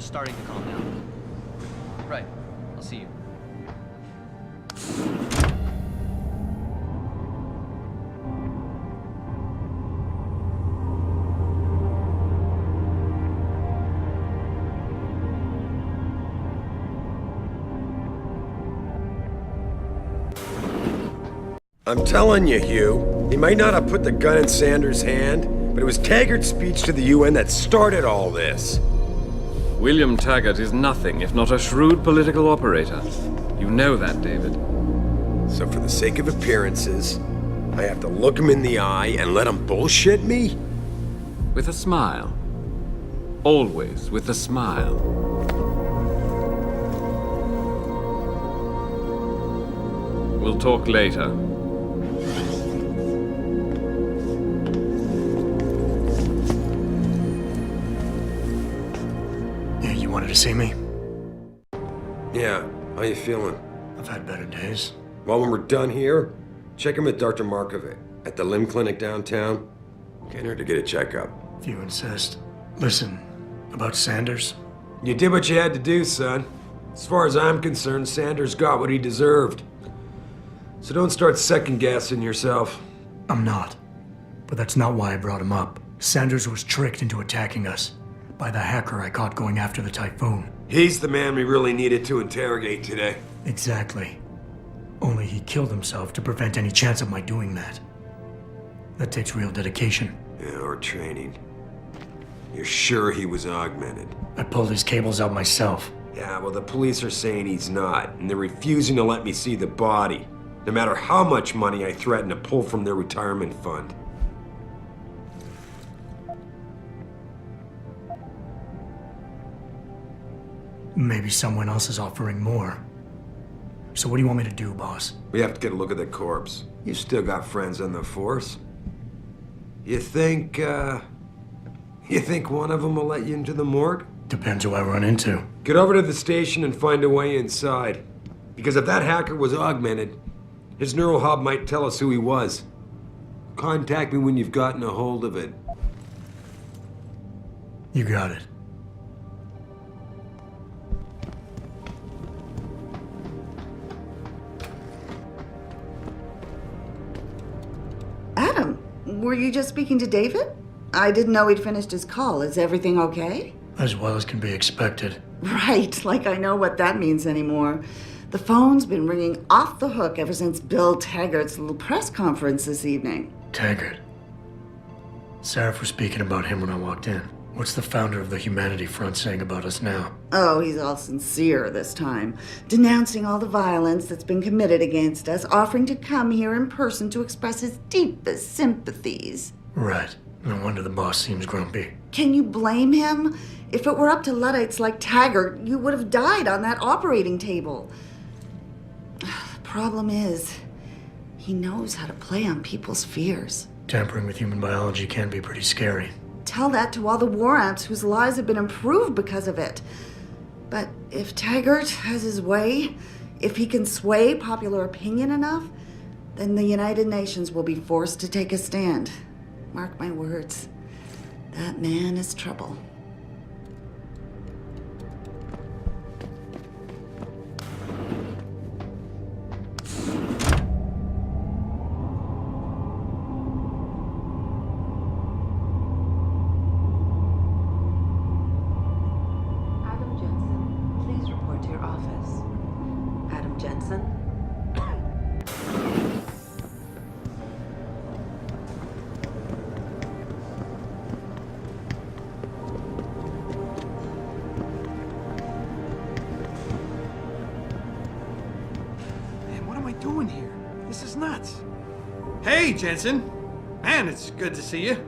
is starting to calm down. Right. I'll see you. I'm telling you, Hugh, he might not have put the gun in Sanders' hand, but it was Taggart's speech to the UN that started all this. William Taggart is nothing if not a shrewd political operator. You know that, David. So for the sake of appearances, I have to look him in the eye and let him bullshit me? With a smile. Always with a smile. We'll talk later. You wanted to see me? Yeah, how you feeling? I've had better days. Well, when we're done here, check him with Dr. Markovic at the limb clinic downtown. Can't hurt to get a checkup. If you insist. Listen, about Sanders? You did what you had to do, son. As far as I'm concerned, Sanders got what he deserved. So don't start second-guessing yourself. I'm not. But that's not why I brought him up. Sanders was tricked into attacking us by the hacker I caught going after the Typhoon. He's the man we really needed to interrogate today. Exactly. Only he killed himself to prevent any chance of my doing that. That takes real dedication. Yeah, or training. You're sure he was augmented? I pulled his cables out myself. Yeah, well, the police are saying he's not, and they're refusing to let me see the body, no matter how much money I threaten to pull from their retirement fund. Maybe someone else is offering more. So what do you want me to do, boss? We have to get a look at the corpse. You still got friends on the force. You think one of them will let you into the morgue? Depends who I run into. Get over to the station and find a way inside. Because if that hacker was augmented, his neural hub might tell us who he was. Contact me when you've gotten a hold of it. You got it. Adam, were you just speaking to David? I didn't know he'd finished his call. Is everything okay? As well as can be expected. Right, like I know what that means anymore. The phone's been ringing off the hook ever since Bill Taggart's little press conference this evening. Taggart. Sarah was speaking about him when I walked in. What's the founder of the Humanity Front saying about us now? Oh, he's all sincere this time, denouncing all the violence that's been committed against us, offering to come here in person to express his deepest sympathies. Right. No wonder the boss seems grumpy. Can you blame him? If it were up to Luddites like Taggart, you would have died on that operating table. The problem is, he knows how to play on people's fears. Tampering with human biology can be pretty scary. Tell that to all the war amps whose lives have been improved because of it. But if Taggart has his way, if he can sway popular opinion enough, then the United Nations will be forced to take a stand. Mark my words. That man is trouble. Adam Jensen, please report to your office. Adam Jensen? Man, what am I doing here? This is nuts. Hey, Jensen. Man, it's good to see you.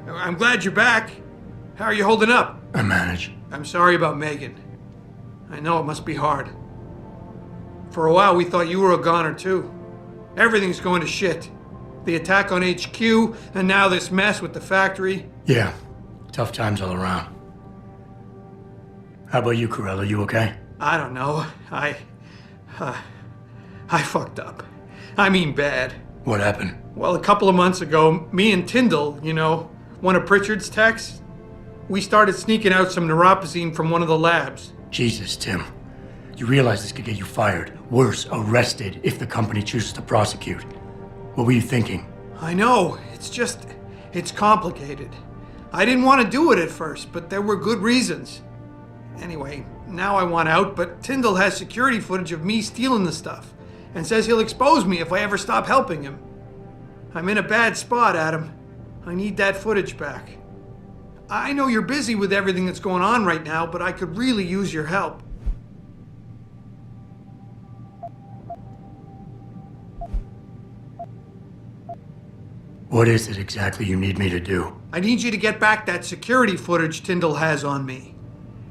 I'm glad you're back. How are you holding up? I manage. I'm sorry about Megan. I know it must be hard. For a while, we thought you were a goner, too. Everything's going to shit. The attack on HQ, and now this mess with the factory. Yeah. Tough times all around. How about you, Corella? You okay? I don't know. I fucked up. I mean bad. What happened? Well, a couple of months ago, me and Tyndall, you know, one of Pritchard's techs, we started sneaking out some neuropozyne from one of the labs. Jesus, Tim. You realize this could get you fired. Worse, arrested if the company chooses to prosecute. What were you thinking? I know, it's complicated. I didn't want to do it at first, but there were good reasons. Anyway, now I want out, but Tyndall has security footage of me stealing the stuff and says he'll expose me if I ever stop helping him. I'm in a bad spot, Adam. I need that footage back. I know you're busy with everything that's going on right now, but I could really use your help. What is it exactly you need me to do? I need you to get back that security footage Tyndall has on me.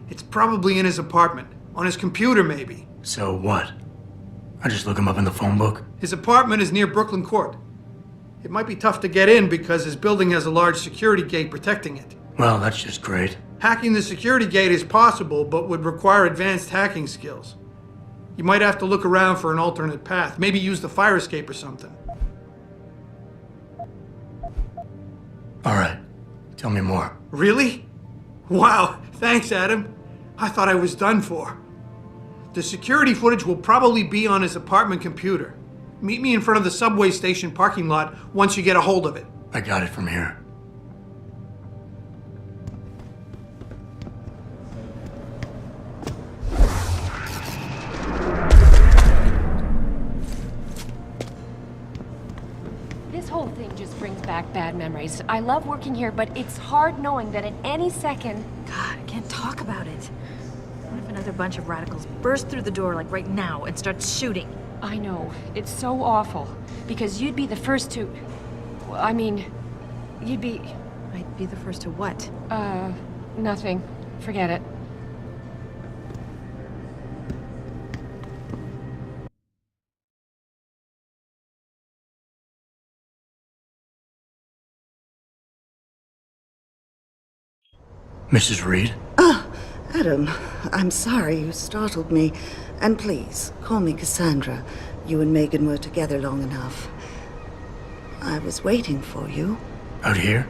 It's probably in his apartment. On his computer, maybe. So what? I just look him up in the phone book? His apartment is near Brooklyn Court. It might be tough to get in because his building has a large security gate protecting it. Well, that's just great. Hacking the security gate is possible, but would require advanced hacking skills. You might have to look around for an alternate path. Maybe use the fire escape or something. All right. Tell me more. Really? Wow, thanks, Adam. I thought I was done for. The security footage will probably be on his apartment computer. Meet me in front of the subway station parking lot once you get a hold of it. I got it from here. This whole thing just brings back bad memories. I love working here, but it's hard knowing that at any second... God, I can't talk about it. What if another bunch of radicals burst through the door like right now and start shooting? I know. It's so awful. Because you'd be the first to... Well, I mean, you'd be... I'd be the first to what? Nothing. Forget it. Mrs. Reed? Adam, I'm sorry you startled me. And please, call me Cassandra. You and Megan were together long enough. I was waiting for you. Out here?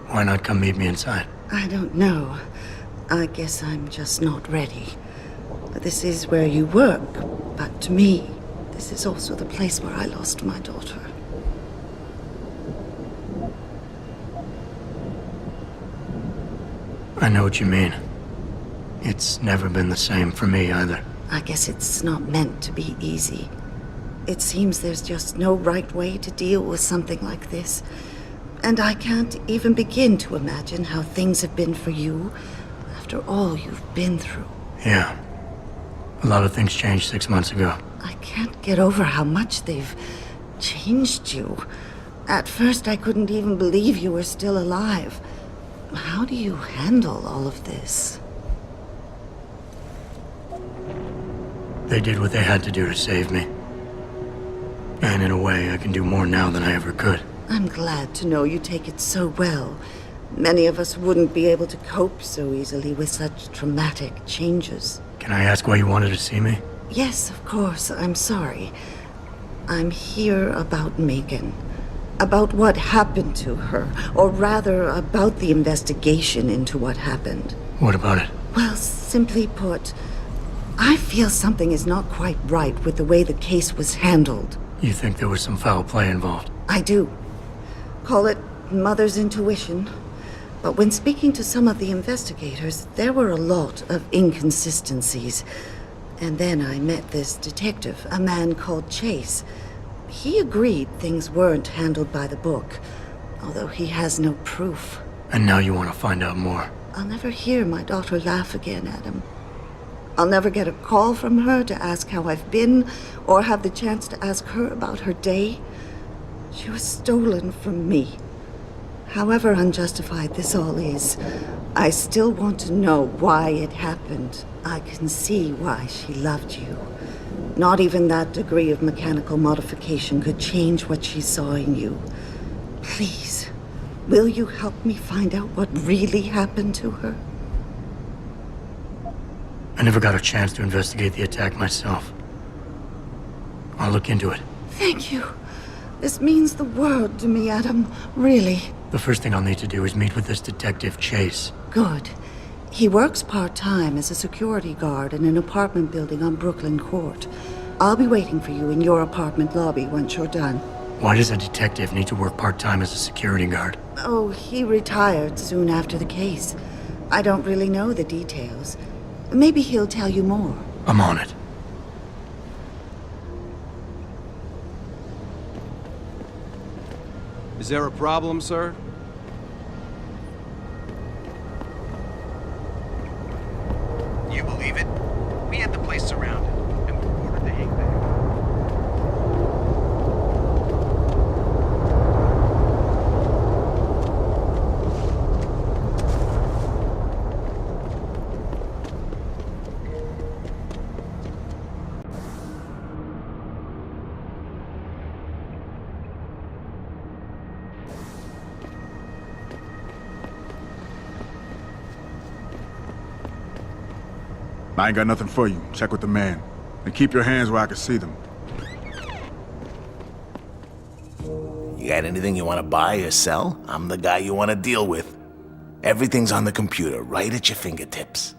Why not come meet me inside? I don't know. I guess I'm just not ready. This is where you work, but to me, this is also the place where I lost my daughter. I know what you mean. It's never been the same for me either. I guess it's not meant to be easy. It seems there's just no right way to deal with something like this. And I can't even begin to imagine how things have been for you after all you've been through. Yeah. A lot of things changed 6 months ago. I can't get over how much they've changed you. At first, I couldn't even believe you were still alive. How do you handle all of this? They did what they had to do to save me. And in a way, I can do more now than I ever could. I'm glad to know you take it so well. Many of us wouldn't be able to cope so easily with such traumatic changes. Can I ask why you wanted to see me? Yes, of course. I'm sorry. I'm here about Megan. About what happened to her. Or rather, about the investigation into what happened. What about it? Well, simply put, I feel something is not quite right with the way the case was handled. You think there was some foul play involved? I do. Call it mother's intuition. But when speaking to some of the investigators, there were a lot of inconsistencies. And then I met this detective, a man called Chase. He agreed things weren't handled by the book, although he has no proof. And now you want to find out more? I'll never hear my daughter laugh again, Adam. I'll never get a call from her to ask how I've been, or have the chance to ask her about her day. She was stolen from me. However unjustified this all is, I still want to know why it happened. I can see why she loved you. Not even that degree of mechanical modification could change what she saw in you. Please, will you help me find out what really happened to her? I never got a chance to investigate the attack myself. I'll look into it. Thank you. This means the world to me, Adam. Really. The first thing I'll need to do is meet with this detective, Chase. Good. He works part-time as a security guard in an apartment building on Brooklyn Court. I'll be waiting for you in your apartment lobby once you're done. Why does a detective need to work part-time as a security guard? Oh, he retired soon after the case. I don't really know the details. Maybe he'll tell you more. I'm on it. Is there a problem, sir? You believe it? We had the place surrounded, and we ordered the hang back. I ain't got nothing for you. Check with the man. And keep your hands where I can see them. You got anything you want to buy or sell? I'm the guy you want to deal with. Everything's on the computer, right at your fingertips.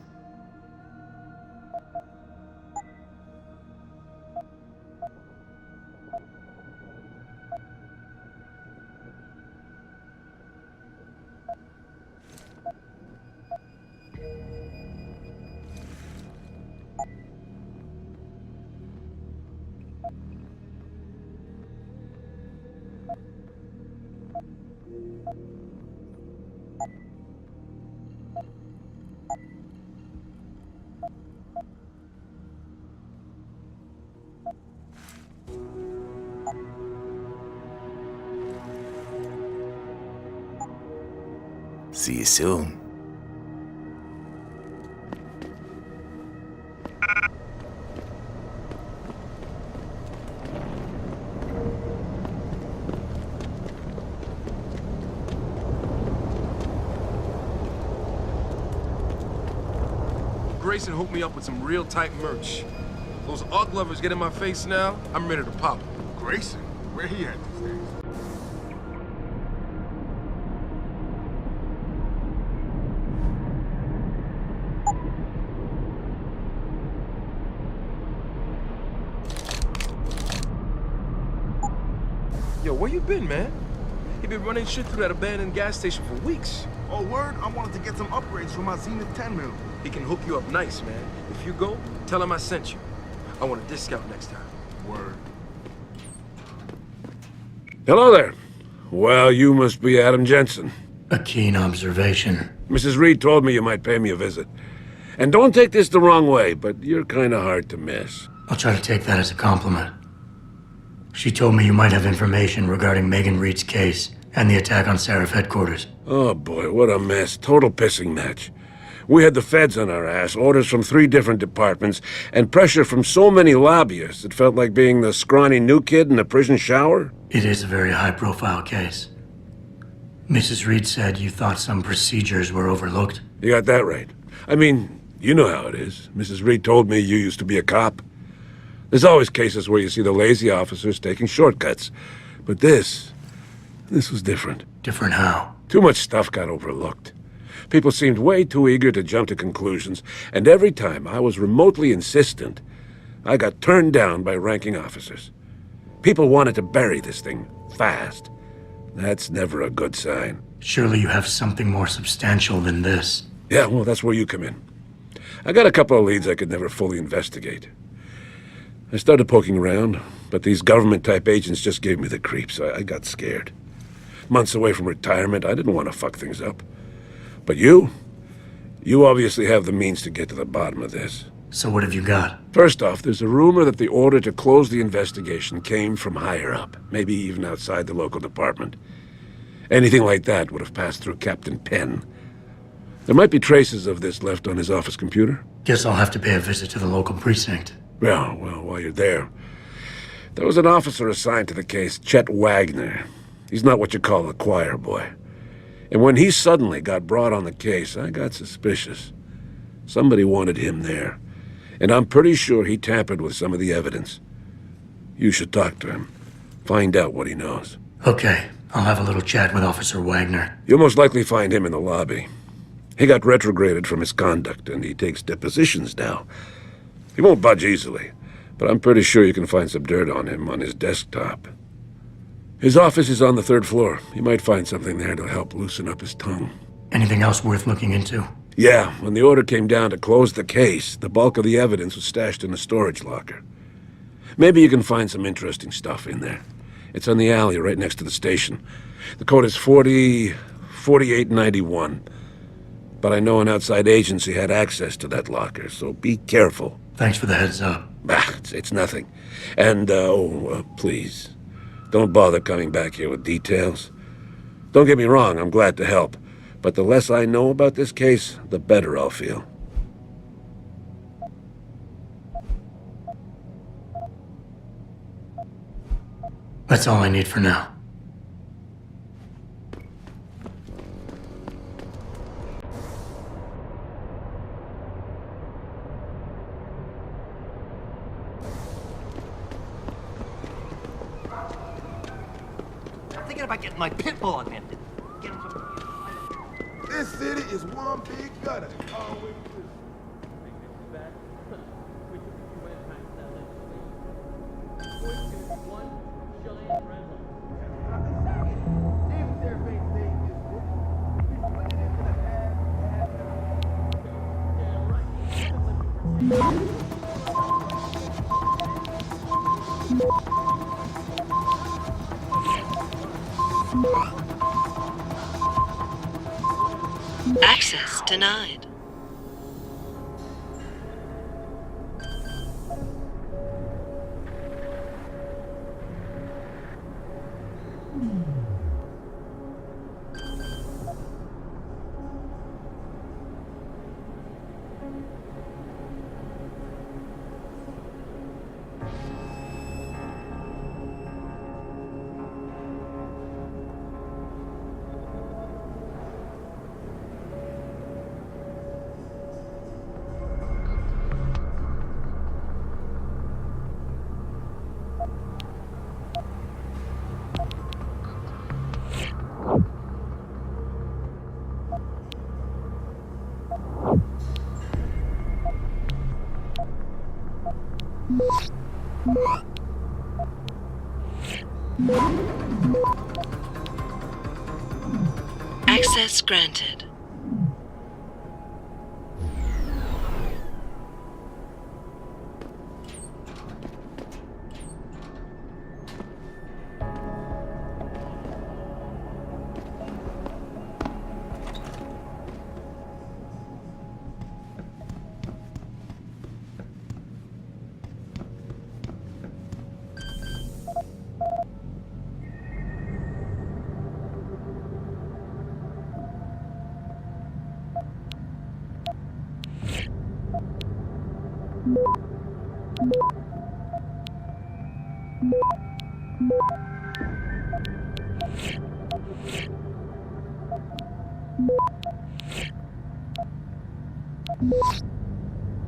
See you soon. Grayson hooked me up with some real tight merch. Those Ugg lovers get in my face now, I'm ready to pop. Grayson? Where he at these days? Yo, where you been, man? You been running shit through that abandoned gas station for weeks. Oh, word? I wanted to get some upgrades for my Zenith 10 mil. He can hook you up nice, man. If you go, tell him I sent you. I want a discount next time. Word. Hello there. Well, you must be Adam Jensen. A keen observation. Mrs. Reed told me you might pay me a visit. And don't take this the wrong way, but you're kind of hard to miss. I'll try to take that as a compliment. She told me you might have information regarding Megan Reed's case and the attack on Seraph headquarters. Oh boy, what a mess. Total pissing match. We had the feds on our ass, orders from 3 different departments, and pressure from so many lobbyists it felt like being the scrawny new kid in a prison shower. It is a very high-profile case. Mrs. Reed said you thought some procedures were overlooked. You got that right. I mean, you know how it is. Mrs. Reed told me you used to be a cop. There's always cases where you see the lazy officers taking shortcuts. But this was different. Different how? Too much stuff got overlooked. People seemed way too eager to jump to conclusions, and every time I was remotely insistent, I got turned down by ranking officers. People wanted to bury this thing fast. That's never a good sign. Surely you have something more substantial than this. Yeah, well, that's where you come in. I got a couple of leads I could never fully investigate. I started poking around, but these government-type agents just gave me the creeps. I got scared. Months away from retirement, I didn't want to fuck things up. But you obviously have the means to get to the bottom of this. So what have you got? First off, there's a rumor that the order to close the investigation came from higher up, maybe even outside the local department. Anything like that would have passed through Captain Penn. There might be traces of this left on his office computer. Guess I'll have to pay a visit to the local precinct. Well, while you're there, there was an officer assigned to the case, Chet Wagner. He's not what you call a choir boy. And when he suddenly got brought on the case, I got suspicious. Somebody wanted him there. And I'm pretty sure he tampered with some of the evidence. You should talk to him. Find out what he knows. Okay, I'll have a little chat with Officer Wagner. You'll most likely find him in the lobby. He got retrograded from his conduct, and he takes depositions now. He won't budge easily, but I'm pretty sure you can find some dirt on him on his desktop. His office is on the 3rd floor. You might find something there to help loosen up his tongue. Anything else worth looking into? Yeah, when the order came down to close the case, the bulk of the evidence was stashed in a storage locker. Maybe you can find some interesting stuff in there. It's on the alley right next to the station. The code is 4891. But I know an outside agency had access to that locker, so be careful. Thanks for the heads up. It's nothing. And, please, don't bother coming back here with details. Don't get me wrong, I'm glad to help. But the less I know about this case, the better I'll feel. That's all I need for now. I'm thinking about getting my pit bull unbanded. This city is one big gutter. Always is. Access denied. Access granted.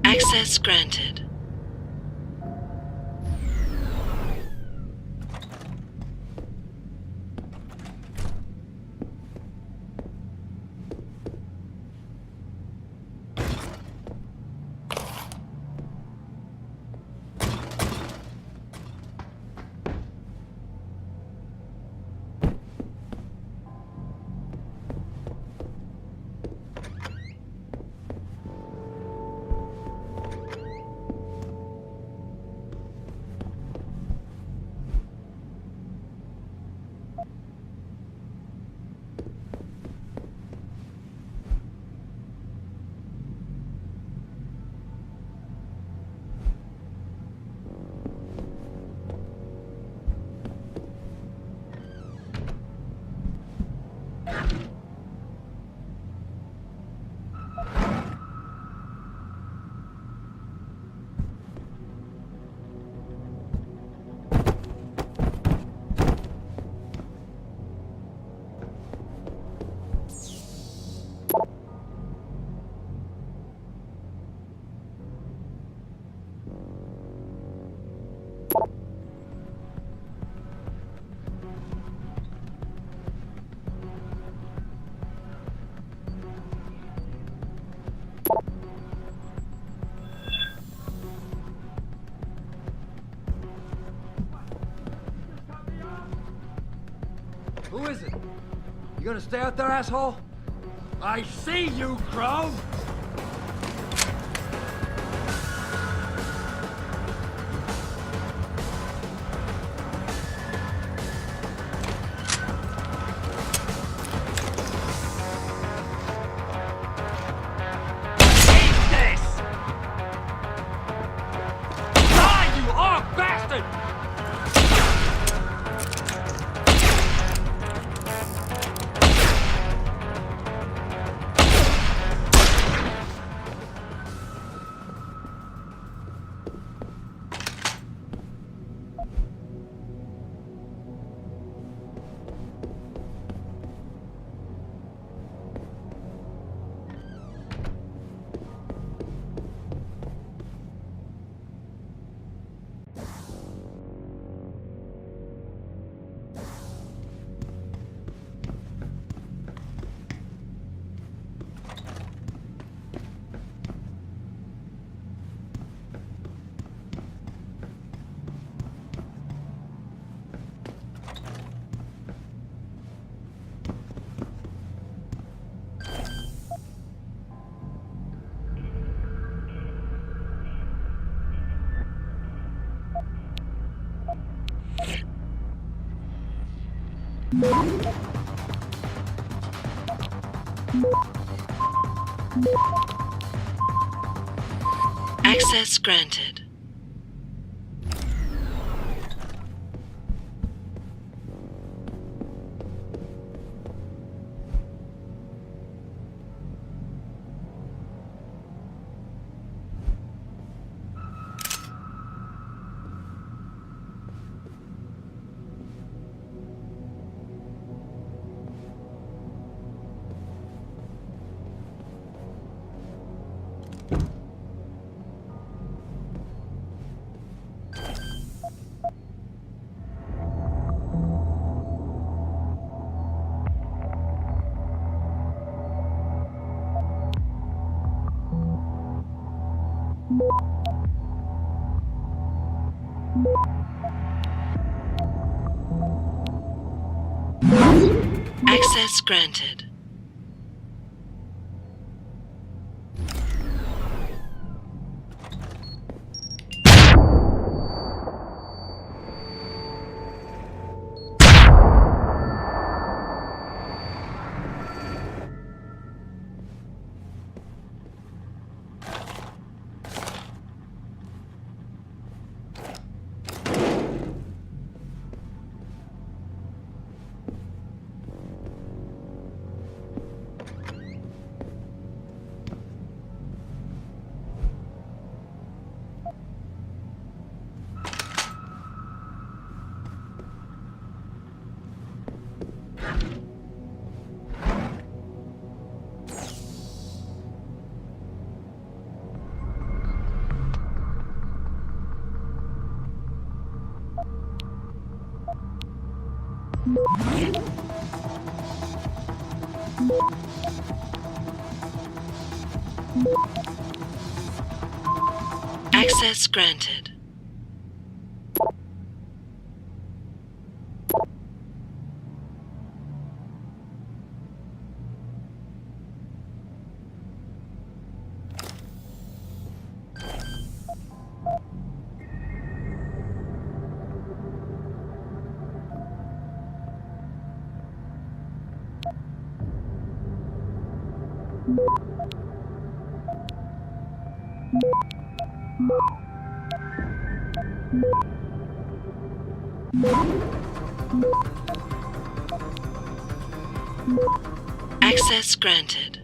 Access granted. is it? You gonna stay out there, asshole? I see you, Crow! Access granted. Access granted. Access granted. Access granted.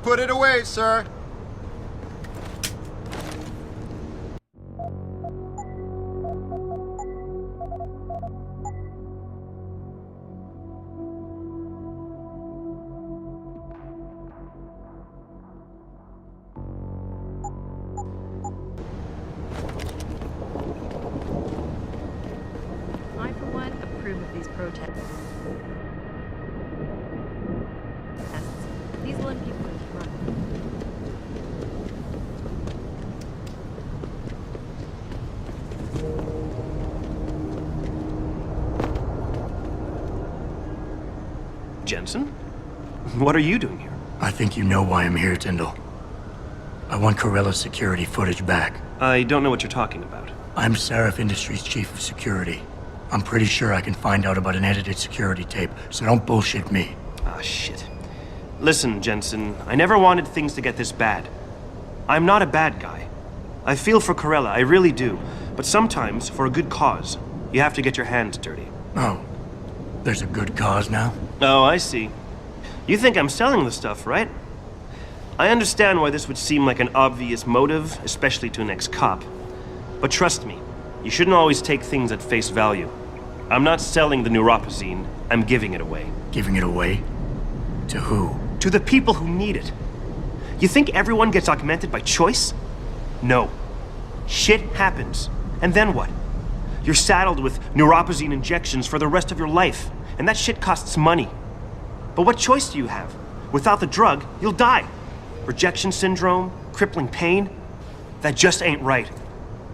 Put it away, sir. I, for one, approve of these protests. These will people run. Jensen? What are you doing here? I think you know why I'm here, Tyndall. I want Corella's security footage back. I don't know what you're talking about. I'm Seraph Industries' chief of security. I'm pretty sure I can find out about an edited security tape, so don't bullshit me. Ah, shit. Listen, Jensen, I never wanted things to get this bad. I'm not a bad guy. I feel for Corella, I really do. But sometimes, for a good cause, you have to get your hands dirty. Oh, there's a good cause now? Oh, I see. You think I'm selling the stuff, right? I understand why this would seem like an obvious motive, especially to an ex-cop. But trust me, you shouldn't always take things at face value. I'm not selling the neuropazine, I'm giving it away. Giving it away? To who? To the people who need it. You think everyone gets augmented by choice? No. Shit happens. And then what? You're saddled with neuropazine injections for the rest of your life, and that shit costs money. But what choice do you have? Without the drug, you'll die. Rejection syndrome, crippling pain. That just ain't right.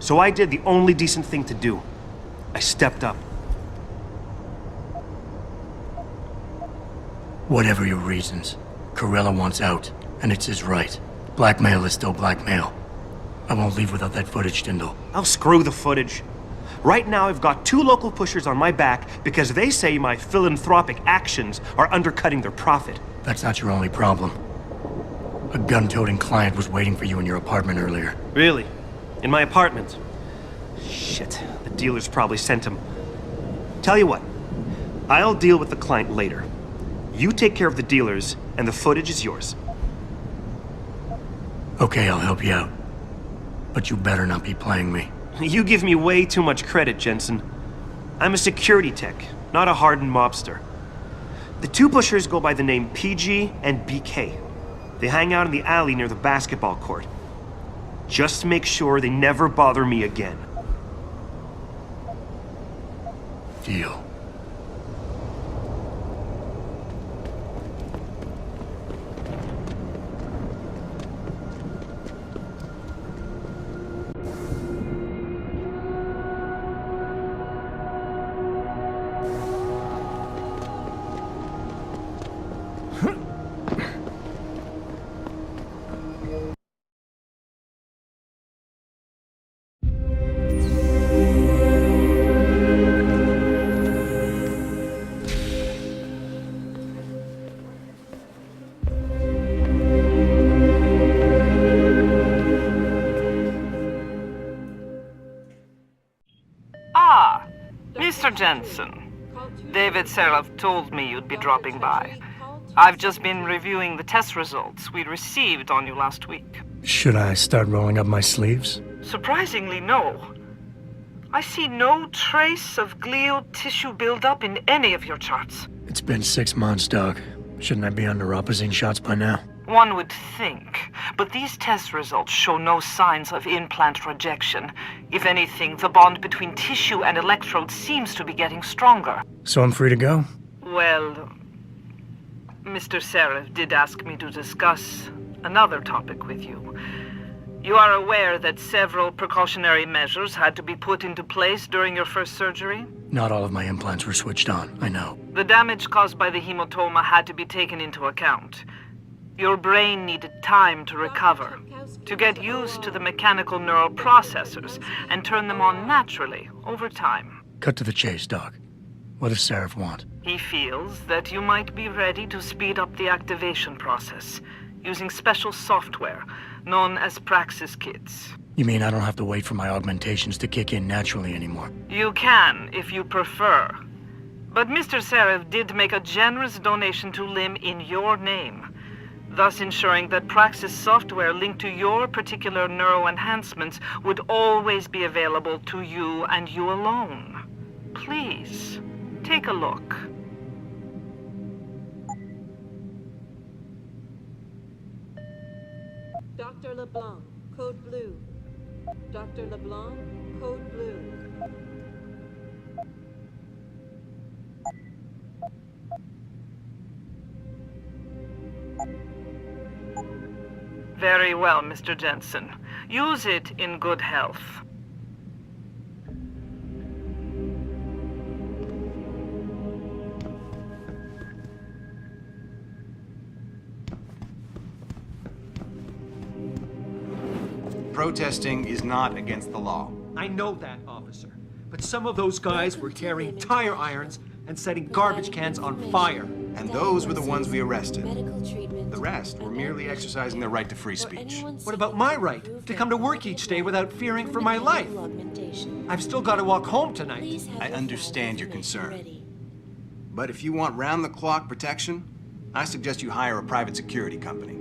So I did the only decent thing to do. I stepped up. Whatever your reasons, Corella wants out, and it's his right. Blackmail is still blackmail. I won't leave without that footage, Tyndall. I'll screw the footage. Right now, I've got 2 local pushers on my back because they say my philanthropic actions are undercutting their profit. That's not your only problem. A gun-toting client was waiting for you in your apartment earlier. Really? In my apartment? Shit, the dealers probably sent him. Tell you what, I'll deal with the client later. You take care of the dealers, and the footage is yours. Okay, I'll help you out. But you better not be playing me. You give me way too much credit, Jensen. I'm a security tech, not a hardened mobster. The 2 pushers go by the name PG and BK. They hang out in the alley near the basketball court. Just make sure they never bother me again. Deal. Mr. Jensen, David Seraph told me you'd be dropping by. I've just been reviewing the test results we received on you last week. Should I start rolling up my sleeves? Surprisingly, no. I see no trace of glial tissue buildup in any of your charts. It's been 6 months, Doc. Shouldn't I be on neuropazine shots by now? One would think, but these test results show no signs of implant rejection. If anything, the bond between tissue and electrodes seems to be getting stronger. So I'm free to go? Well, Mr. Seraph did ask me to discuss another topic with you. You are aware that several precautionary measures had to be put into place during your first surgery? Not all of my implants were switched on, I know. The damage caused by the hematoma had to be taken into account. Your brain needed time to recover, to get used to the mechanical neural processors and turn them on naturally over time. Cut to the chase, Doc. What does Seraph want? He feels that you might be ready to speed up the activation process using special software known as Praxis kits. You mean I don't have to wait for my augmentations to kick in naturally anymore? You can, if you prefer. But Mr. Seraph did make a generous donation to LIM in your name. thus ensuring that Praxis software linked to your particular neuroenhancements would always be available to you and you alone. Please, take a look. Dr. LeBlanc, code blue. Dr. LeBlanc, code blue. Very well, Mr. Jensen. Use it in good health. Protesting is not against the law. I know that, officer. But some of those guys were carrying tire irons and setting garbage cans on fire. And those were the ones we arrested. The rest were merely exercising their right to free speech. What about my right to come to work each day without fearing for my life? I've still got to walk home tonight. I understand your concern. But if you want round-the-clock protection, I suggest you hire a private security company.